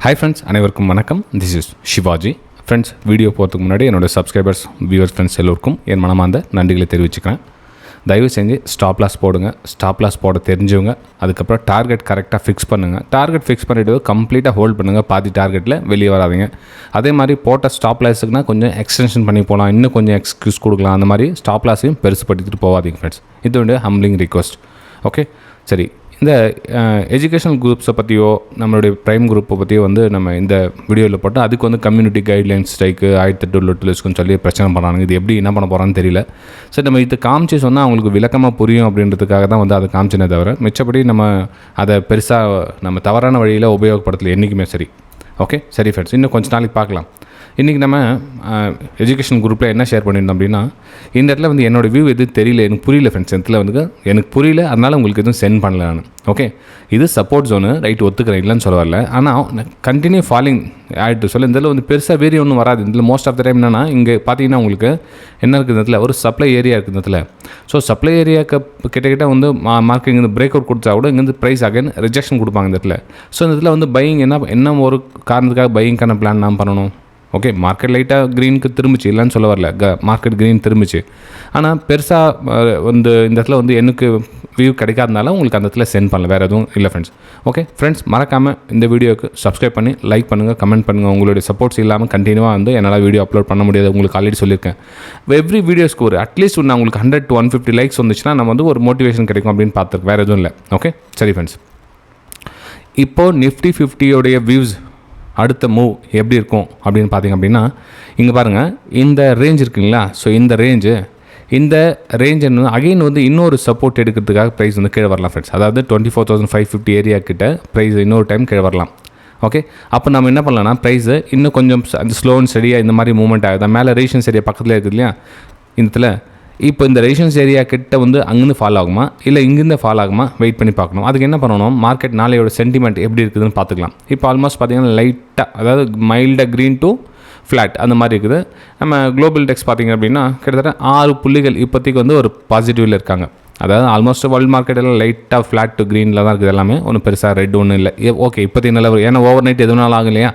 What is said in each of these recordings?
Hi friends, அனைவருக்கும் வணக்கம். This is Sivaji. Friends, video போகிறதுக்கு முன்னாடி என்னோடய சப்ஸ்கிரைபர்ஸ், வியூவர்ஸ், ஃப்ரெண்ட்ஸ் எல்லோருக்கும் என் மனமார்ந்த நன்றிகளை தெரிவிச்சுக்கிறேன். தயவு செஞ்சு ஸ்டாப் லாஸ் போடுங்க. ஸ்டாப் லாஸ் போட தெரிஞ்சவங்க. அதுக்கப்புறம் டார்கெட் கரெக்டாக ஃபிக்ஸ் பண்ணுங்கள். டார்கெட் ஃபிக்ஸ் பண்ணிவிட்டு கம்ப்ளீட்டாக ஹோல்ட் பண்ணுங்கள். பாதி டார்கெட்டில் வெளியே வராதிங்க. அதே மாதிரி போட்ட ஸ்டாப் லாஸுக்குனா கொஞ்சம் எக்ஸ்டென்ஷன் பண்ணி போகலாம், இன்னும் கொஞ்சம் எக்ஸ்கியூஸ் கொடுக்கலாம். அந்த மாதிரி ஸ்டாப் லாஸையும் பெருசுப்படுத்திட்டு போகாதீங்க ஃப்ரெண்ட்ஸ். இது வந்து ஹம்பிளிங் ரிக்வஸ்ட். ஓகே, சரி. இந்த எஜுகேஷனல் குரூப்ஸை பற்றியோ நம்மளுடைய ப்ரைம் குரூப்பை பற்றியோ வந்து நம்ம இந்த வீடியோவில் போட்டால் அதுக்கு வந்து கம்யூனிட்டி கைட்லைன்ஸ் ஸ்ட்ரைக்கு 1800 சொல்லி பிரச்சனை பண்ணுறாங்க. இது எப்படி என்ன பண்ண போகிறான்னு தெரியல. சரி, நம்ம இது காமிச்சு சொன்னால் அவங்களுக்கு விளக்கமாக புரியும் அப்படின்றதுக்காக தான் வந்து அதை காமிச்சினே தவிர மிச்சப்படி நம்ம அதை பெருசாக நம்ம தவறான வழியில் உபயோகப்படுத்தலை என்றைக்குமே. சரி, ஓகே, சரி ஃப்ரெண்ட்ஸ், இன்னும் கொஞ்சம் நாளைக்கு பார்க்கலாம். இன்றைக்கி நம்ம எஜுகேஷன் குரூப்பில் என்ன ஷேர் பண்ணியிருந்தோம் அப்படின்னா, இந்த இடத்துல வந்து என்னோடய வியூ எதுவும் தெரியல, எனக்கு புரியல ஃப்ரெண்ட்ஸ். இடத்துல வந்து எனக்கு புரியல, அதனால் உங்களுக்கு எதுவும் சென்ட் பண்ணல நான். ஓகே, இது சப்போர்ட் ஜோனு, ரைட், ஒத்துக்கிறேன், இல்லைன்னு சொல்ல வரல. ஆனால் கண்டினியூ ஃபாலிங் ஆகிட்டு சொல்ல இந்த இதில் வந்து பெருசாக வேரி ஒன்றும் வராது. இதில் மோஸ்ட் ஆஃப் த டைம் என்னென்னா, இங்கே பார்த்தீங்கன்னா உங்களுக்கு என்ன இருக்குது, இடத்துல ஒரு சப்ளை ஏரியா இருக்குது இடத்துல. ஸோ சப்ளை ஏரியாவுக்கு கிட்ட வந்து மார்க்கெட் இங்கேருந்து பிரேக் அவுட் கொடுத்தா கூட இங்கேருந்து ப்ரைஸ் அகைன் ரிஜெக்ஷன் கொடுப்பாங்க இந்த இடத்துல. ஸோ இந்த இடத்துல வந்து பையிங் என்ன ஒரு காரணத்துக்காக பையிங்கான பிளான் நாம் பண்ணணும். ஓகே, மார்க்கெட் லைட்டாக க்ரீனுக்கு திரும்பிச்சு, இல்லைன்னு சொல்ல வரல, மார்க்கெட் க்ரீன் திரும்பிச்சு. ஆனால் பெருசாக வந்து இந்த இடத்துல வந்து எனக்கு வியூ கிடைக்காதனால உங்களுக்கு அந்த இடத்துல சென்ட் பண்ணல, வேறு எதுவும் இல்லை ஃப்ரெண்ட்ஸ். ஓகே ஃப்ரெண்ட்ஸ், மறக்காமல் இந்த வீடியோக்கு சப்ஸ்கிரைப் பண்ணி லைக் பண்ணுங்கள், கமெண்ட் பண்ணுங்கள். உங்களுடைய சப்போர்ட்ஸ் இல்லாமல் கண்டினியூவாக வந்து என்னால் வீடியோ அப்லோட் பண்ண முடியாது. உங்களுக்கு ஆல்ரெடி சொல்லியிருக்கேன். எவ்ரி வீடியோஸ்க்கு ஒரு அட்லீஸ்ட் நான் உங்களுக்கு 100 to 150 லைக்ஸ் வந்துச்சுன்னா நம்ம வந்து ஒரு மோட்டிவேஷன் கிடைக்கும் அப்படின்னு பார்த்துருக்கு, வேறு எதுவும் இல்லை. ஓகே, சரி ஃப்ரெண்ட்ஸ், இப்போது நிஃப்டி 50 வியூஸ் அடுத்த மூவ் எப்படி இருக்கும் அப்படின்னு பார்த்திங்க அப்படின்னா, இங்கே பாருங்கள், இந்த ரேஞ்ச் இருக்குங்களா. ஸோ இந்த ரேஞ்ச் என்ன அகைன் வந்து இன்னொரு சப்போர்ட் எடுக்கிறதுக்காக ப்ரைஸ் வந்து கீழே வரலாம் ஃப்ரெண்ட்ஸ். அதாவது 24,550 ஏரியா கிட்ட ப்ரைஸ் இன்னொரு டைம் கீழே வரலாம். ஓகே, அப்போ நம்ம என்ன பண்ணலாம்னா, ப்ரைஸு இன்னும் கொஞ்சம் அந்த ஸ்லோ அண்ட் ஸ்டடியாக இந்த மாதிரி மூவ்மெண்ட் ஆகுது. மேலே ரேஷன்ஸ் ஏரியா பக்கத்தில் இருக்குது இல்லையா, இந்த இப்போ இந்த ரேஷன்ஸ் ஏரியா கிட்ட வந்து அங்கேருந்து ஃபால் ஆகுமா இல்லை இங்கேருந்து ஃபால் ஆகுமா வெயிட் பண்ணி பார்க்கணும். அதுக்கு என்ன பண்ணணும், மார்க்கெட் நாளையோட சென்டிமெண்ட் எப்படி இருக்குதுன்னு பார்த்துக்கலாம். இப்போ ஆல்மோஸ்ட் பார்த்திங்கன்னா லைட்டாக, அதாவது மைல்டாக க்ரீன் டு ஃப்ளாட் அந்த மாதிரி இருக்குது. நம்ம குளோபல் டெக்ஸ் பார்த்திங்க அப்படின்னா கிட்டத்தட்ட 6 புள்ளிகள் இப்போதைக்கு வந்து ஒரு பாசிட்டிவில் இருக்காங்க. அதாவது ஆல்மோஸ்ட் வேர்ல்டு மார்க்கெட் எல்லாம் லைட்டாக ஃப்ளாட் டு க்ரீனில் தான் இருக்குது. எல்லாமே ஒன்றும் பெருசாக ரெட் ஒன்றும் இல்லை. ஓகே, இப்போதைக்கு நல்ல, ஏன்னா ஓவர் நைட் எதுனாலும் ஆகும் இல்லையா.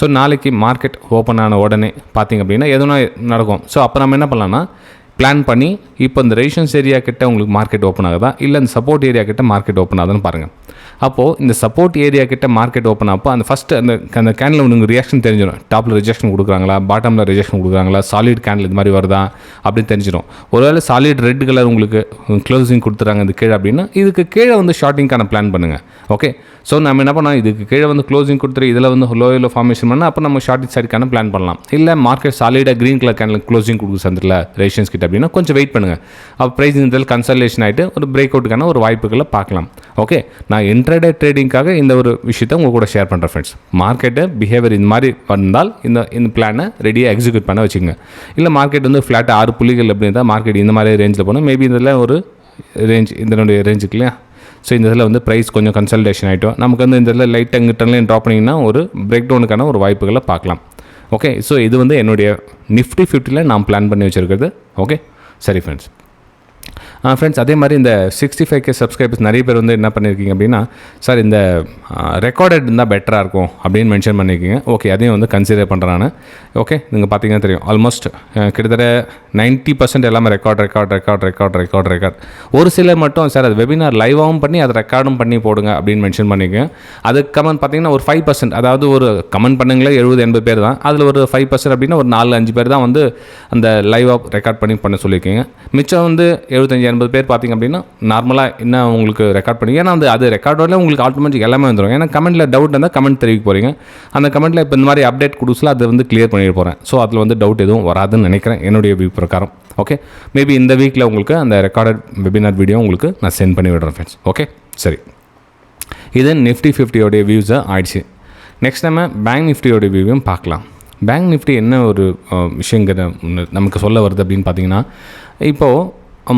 ஸோ நாளைக்கு மார்க்கெட் ஓப்பன் ஆன உடனே பார்த்திங்க அப்படின்னா எதுனா நடக்கும். ஸோ அப்போ நம்ம என்ன பண்ணலாம்னா, பிளான் பண்ணி இப்போ இந்த ரேஷன்ஸ் ஏரியா கிட்ட உங்களுக்கு மார்க்கெட் ஓப்பன் ஆகுதா இல்லை இந்த சப்போர்ட் ஏரியா கிட்ட மார்க்கெட் ஓப்பன் ஆகுதுன்னு பாருங்கள். அப்போது இந்த சப்போர்ட் ஏரியா கிட்ட மார்க்கெட் ஓப்பன் ஆப்போ அந்த ஃபஸ்ட்டு அந்த கேண்டில் உங்களுக்கு ரியாக்ஷன் தெரிஞ்சிடும். டாப்பில் ரிஜெக்ஷன் கொடுக்குறாங்களா, பாட்டமில் ரிஜெக்ஷன் கொடுக்குறாங்களா, சாலிட் கேண்டில் இது மாதிரி வருதா அப்படின்னு தெரிஞ்சிடும். ஒருவேளை சாலிட் ரெட் கலர் உங்களுக்கு க்ளோசிங் கொடுத்துறாங்க இது கீழே அப்படின்னா, இதுக்கு கீழே வந்து ஷார்ட்டிங்கான பிளான் பண்ணுங்கள். ஓகே, ஸோ நம்ம என்ன பண்ணலாம், இதுக்கு கீழே வந்து க்ளோசிங் கொடுத்துரு, இதில் வந்து லோயில் ஃபார்மேஷன் பண்ணால் அப்போ நம்ம ஷார்ட்டிங் சைடுக்கான பிளான் பண்ணலாம். இல்லை மார்க்கெட் சாலிடாக க்ரீன் கலர் கேண்டில் க்ளோசிங் கொடுக்குது சந்தில் ரேஷன்ஸ் கிட்ட அப்படின்னா கொஞ்சம் வெயிட் பண்ணுங்கள். அப்போ ப்ரைஸ் இதில் கன்சல்டேஷன் ஆகிட்டு ஒரு பிரேக் அவுட்டுக்கான ஒரு வாய்ப்புகளை பார்க்கலாம். ஓகே, நான் இன்ட்ராடே ட்ரேடிங்காக இந்த ஒரு விஷயத்தை உங்கள் கூட ஷேர் பண்ணுறேன் ஃப்ரெண்ட்ஸ். மார்க்கெட்டு பிஹேவியர் இந்த மாதிரி வந்தால் இந்த பிளானை ரெடியாக எக்ஸிக்யூட் பண்ண வச்சுங்க. இல்லை மார்க்கெட் வந்து ஃப்ளாட் 6 புள்ளிகள் அப்படின்னு தான் மார்க்கெட் இந்த மாதிரி ரேஞ்சில் போனால் மேபி இதில் ஒரு ரேஞ்ச் இதனுடைய ரேஞ்சுக்கு இல்லையா. ஸோ இந்த இதில் வந்து ப்ரைஸ் கொஞ்சம் கன்சல்டேஷன் ஆகிட்டோம். நமக்கு வந்து இந்த இதில் லைட்டாக இங்கிட்டன்லையும் ட்ராப் பண்ணிங்கன்னா ஒரு பிரேக் டவுனுக்கான ஒரு வாய்ப்புகளை பார்க்கலாம். ஓகே, ஸோ இது வந்து என்னுடைய நிஃப்டி 50 நான் பிளான் பண்ணி வச்சுருக்கிறது. ஓகே, சரி ஃப்ரெண்ட்ஸ். ஃப்ரெண்ட்ஸ், அதே மாதிரி இந்த 65K சப்ஸ்கிரைபர்ஸ் நிறைய பேர் வந்து என்ன பண்ணியிருக்கீங்க அப்படின்னா, சார் இந்த ரெக்கார்டட் இருந்தால் பெட்டராக இருக்கும் அப்படின்னு மென்ஷன் பண்ணியிருக்கீங்க. ஓகே, அதையும் வந்து கன்சிடர் பண்ணுறான்னு. ஓகே, நீங்கள் பார்த்தீங்கன்னா தெரியும், ஆல்மோஸ்ட் கிட்டத்தட்ட 90% எல்லாமே ரெக்கார்ட். ஒரு சிலர் மட்டும் சார் அது வெபினார் லைவாகவும் பண்ணி அதை ரெக்கார்டும் பண்ணி போடுங்க அப்படின்னு மென்ஷன் பண்ணியிருக்கேன். அதுக்கு கமெண்ட் பார்த்தீங்கன்னா ஒரு 5%, அதாவது ஒரு கமெண்ட் பண்ணுங்களே 70-80 பேர் தான். அதில் ஒரு 5% அப்படின்னா ஒரு 4-5 பேர் தான் வந்து அந்த லைவாக ரெக்கார்ட் பண்ண சொல்லியிருக்கீங்க. மிச்சம் வந்து 75-80 பேர் பார்த்திங்க அப்படின்னா நார்மலாக என்ன உங்களுக்கு ரெக்கார்ட் பண்ணி, ஏன்னா அது ரெக்கார்டோட உங்களுக்கு ஆட்டோமேட்டிக் எல்லாமே வந்துடும். ஏன்னா கமெண்ட்டில் டவுட் இருந்தால் கமெண்ட் தெரிவிக்க போகிறீங்க. அந்த கமெண்ட்டில் இப்போ இந்த மாதிரி அப்டேட் கொடுக்கல அதை வந்து கிளியர் பண்ணிட்டு போகிறேன். ஸோ அதில் வந்து டவுட் எதுவும் வராதுன்னு நினைக்கிறேன் என்னுடைய வியூ பிரகாரம். ஓகே, மேபி இந்த வீக்கில் உங்களுக்கு அந்த ரெக்கார்டட் வெபினார் வீடியோ உங்களுக்கு நான் சென்ட் பண்ணி விடுறேன் ஃப்ரெண்ட்ஸ். ஓகே, சரி, இது நிஃப்டி 50 வியூஸை ஆயிடுச்சு. நெக்ஸ்ட் நம்ம பேங்க் நிஃப்டியோடைய வியூவையும் பார்க்கலாம். பேங்க் நிஃப்டி என்ன ஒரு விஷயங்கிற நமக்கு சொல்ல வருது அப்படின்னு பார்த்தீங்கன்னா, இப்போது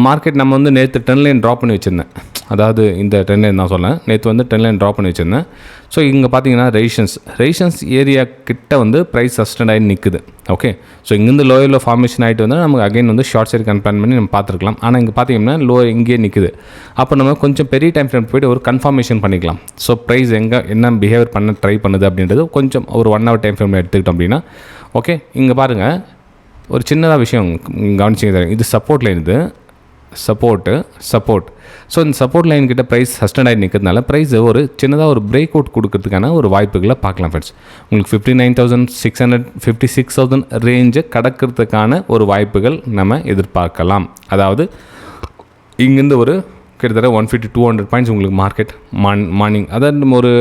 மார்க்கெட் நம்ம வந்து நேற்று 10 லைன் ட்ராப் பண்ணி வச்சுருந்தேன். அதாவது இந்த 10 லைன் நான் சொல்லேன், நேற்று வந்து 10 லைன் ட்ராப் பண்ணி வச்சுருந்தேன். ஸோ இங்கே பார்த்தீங்கன்னா ரெசிஸ்டன்ஸ் ஏரியா கிட்ட வந்து ப்ரைஸ் சஸ்டெண்ட் ஆகி நிற்குது. ஓகே, ஸோ இங்கேருந்து லோயரில் ஃபார்மேஷன் ஆகிட்டு வந்து நமக்கு அகைன் வந்து ஷார்ட் சைடு கன்ஃபார்ம் பண்ணி நம்ம பார்த்துருக்கலாம். ஆனால் இங்கே பார்த்தீங்கன்னா லோ இங்கேயே நிற்குது. அப்போ நம்ம கொஞ்சம் பெரிய டைம் ஃப்ரேம் போய்ட்டு ஒரு கன்ஃபர்மேஷன் பண்ணிக்கலாம். ஸோ ப்ரைஸ் என்ன பிஹேவியர் பண்ண ட்ரை பண்ணுது அப்படின்றது கொஞ்சம் ஒரு 1 hour டைம் ஃப்ரேமில் எடுத்துக்கிட்டோம் அப்படின்னா ஓகே. இங்கே பாருங்கள், ஒரு சின்னதாக விஷயம் கவனிச்சிங்க. இது சப்போர்ட் லைன், இது சப்போர்ட். ஸோ இந்த சப்போர்ட் லைன் கிட்ட ப்ரைஸ் சஸ்டெண்ட் ஆகி நிற்கிறதுனால ப்ரைஸ் ஒரு சின்னதாக ஒரு பிரேக் அவுட் கொடுக்கறதுக்கான ஒரு வாய்ப்புகளை பார்க்கலாம் ஃப்ரெண்ட்ஸ். உங்களுக்கு 59,600 56,000 ரேஞ்சை கடக்கிறதுக்கான ஒரு வாய்ப்புகள் நம்ம எதிர்பார்க்கலாம். அதாவது இங்கேருந்து ஒரு கிட்டத்தட்ட 150-200 பாயிண்ட்ஸ் உங்களுக்கு மார்க்கெட் மார்னிங் அதாவது ஒரு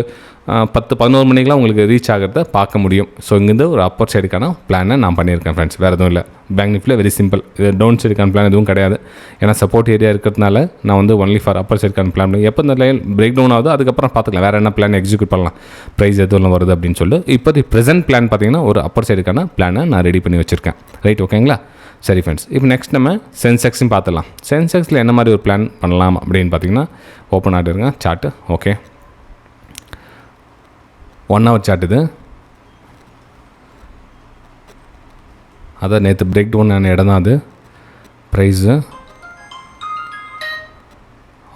10-11 மணிக்கெலாம் உங்களுக்கு ரீச் ஆகிறத பார்க்க முடியும். ஸோ இங்கேருந்து ஒரு அப்பர் சைடுக்கான பிளானை நான் பண்ணியிருக்கேன் ஃப்ரெண்ட்ஸ். வேறு எதுவும் இல்லை. பேங்க் நிஃப்டியில் வெரி சிம்பிள். இது டவுன் சைடுக்கான பிளான் எதுவும் கிடையாது. ஏன்னா சப்போர்ட் ஏரியா இருக்கிறதுனால நான் வந்து ஒன்லி ஃபார் அப்பர் சைடுக்கான பிளான். எப்போ இந்த லைன் பிரேக் டவுன் ஆகுதோ அதுக்கப்புறம் பார்த்துக்கலாம் வேறு என்ன பிளான் எக்ஸிக்யூட் பண்ணலாம், ப்ரைஸ் எதுவும் வருது அப்படின்னு சொல்லிட்டு. இப்போது ப்ரெசென்ட் பிளான் பார்த்தீங்கன்னா ஒரு அப்பர் சைடுக்கான பிளானை நான் ரெடி பண்ணி வச்சுருக்கேன். ரைட், ஓகேங்களா? சரி ஃப்ரெண்ட்ஸ், இப்போ நெக்ஸ்ட் நம்ம சென்செக்ஸும் பார்த்துடலாம். சென்செக்ஸில் என்ன மாதிரி ஒரு பிளான் பண்ணலாம் அப்படின்னு பார்த்தீங்கன்னா ஓப்பன் ஆகிடுங்க சார்ட்டு. ஓகே, 1 hour சார்ட் இது. அதான் நேற்று பிரேக் டவுன் ஆன இடம் தான் அது. ப்ரைஸு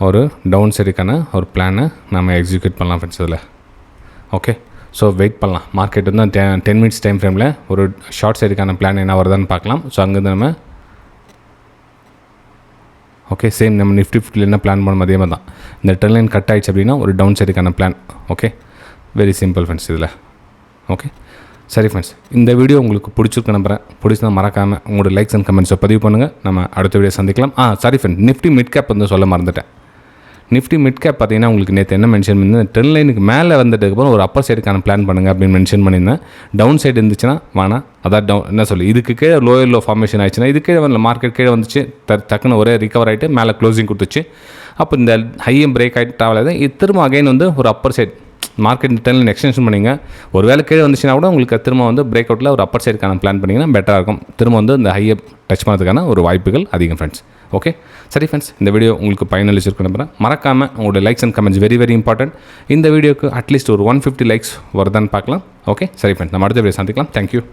ஒரு டவுன் சைடுக்கான ஒரு பிளானை நம்ம எக்ஸிக்யூட் பண்ணலாம் ஃப்ரெண்ட்ஸ் இதில். ஓகே, ஸோ வெயிட் பண்ணலாம். மார்க்கெட் வந்து 10 minutes டைம் ஃப்ரேமில் ஒரு ஷார்ட் சைடுக்கான பிளான் என்ன வருதான்னு பார்க்கலாம். ஸோ அங்கேருந்து நம்ம ஓகே சேம் நம்ம நிஃப்டி 50 என்ன பிளான் பண்ண அதே மாதிரி தான். இந்த 10 லைன் கட் ஆகிடுச்சு அப்படின்னா ஒரு டவுன் சைடுக்கான plan. Okay, very simple friends இதில். ஓகே, சரி ஃப்ரெண்ட்ஸ், இந்த வீடியோ உங்களுக்கு பிடிச்சிருக்கு நம்புறேன். பிடிச்சா மறக்காமல் உங்களோட லைக்ஸ் அண்ட் கமெண்ட்ஸை பதிவு பண்ணுங்கள். நம்ம அடுத்த வீடியோ சந்திக்கலாம். Sorry friend, Nifty mid cap வந்து சொல்ல மறந்துட்டேன். நிஃப்டி மிட் கேப் பார்த்தீங்கன்னா உங்களுக்கு நேற்று என்ன மென்ஷன் பண்ணியிருந்தேன், 10 லைனுக்கு மேலே வந்துட்டதுக்கப்புறம் ஒரு அப்பர் சைடுக்கான பிளான் பண்ணுங்கள் அப்படின்னு மென்ஷன் பண்ணியிருந்தேன். டவுன் சைடு இருந்துச்சுன்னா வேணாம், அதான் டவுன் என்ன சொல்லி இதுக்கு கீழே லோயர் லோ ஃபார்மேஷன் ஆயிடுச்சுன்னா இது கீழே வந்து மார்க்கெட் கீழே வந்துச்சு, டக்குன்னு ஒரே ரிகவர் ஆகிட்டு மேலே க்ளோசிங் கொடுத்துச்சு. அப்போ இந்த ஹையும் பிரேக் ஆகிட்டு ட்ராவல் ஆகுது. இது திரும்ப அகைன் வந்து ஒரு Appar side market 10 line extension பண்ணிங்க. ஒரு வேளை கீழே வந்துச்சுன்னா கூட உங்களுக்கு திரும்ப வந்து பிரேக் அவுட்டில் ஒரு அப்பர் சைடுக்கான பிளான் பண்ணிங்கன்னா பெட்டராக இருக்கும். திரும்ப வந்து இந்த ஹையை டச் பண்ணுறதுக்கான ஒரு வாய்ப்புகள் அதிகம் ஃப்ரெண்ட்ஸ். ஓகே, சரி ஃப்ரெண்ட்ஸ், இந்த வீடியோ உங்களுக்கு பயனளிச்சிருக்கு நம்புறேன். மறக்காமல் உங்களோட likes and comments very important. இந்த வீடியோக்கு அட்லீஸ்ட் ஒரு 150 லைக்ஸ் வருதான்னு பார்க்கலாம். ஓகே, சரி ஃப்ரெண்ட்ஸ், நம்ம அடுத்த வீடியோ சந்திக்கலாம். தேங்க்யூ.